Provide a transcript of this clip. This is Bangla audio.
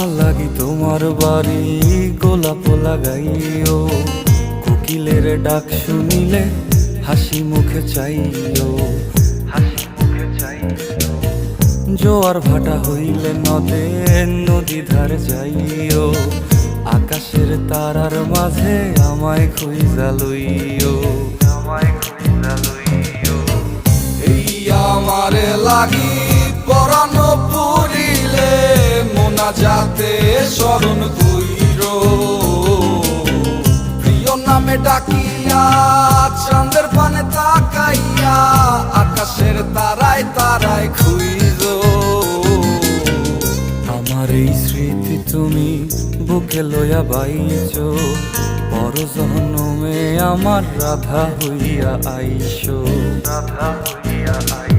আমার লাগি তোমার বাড়ি গোলাপ লাগাইও, কোকিলের ডাক শুনিলে হাসি মুখে চাইও, হাসি মুখে চাইও। জোয়ার ভাটা হইলে নদে নদী ধারে যাইও, আকাশের তারার মাঝে আমায় খুঁজা লইও, আমায় খুঁজা লইও। এই আমারে লাগি পরানো পুরিলে মোনাজাতে স্মরণ কইরো, প্রিয় নামে ডাকিয়া চাঁদের পানে তাকাইয়া আকাশের তারায় তারায় খুইরো। আমার এই স্মৃতি তুমি বুকে লইয়া বাইছো, পর জন্মে আমার রাধা হইয়া আইসো, রাধা হইয়া আইসো।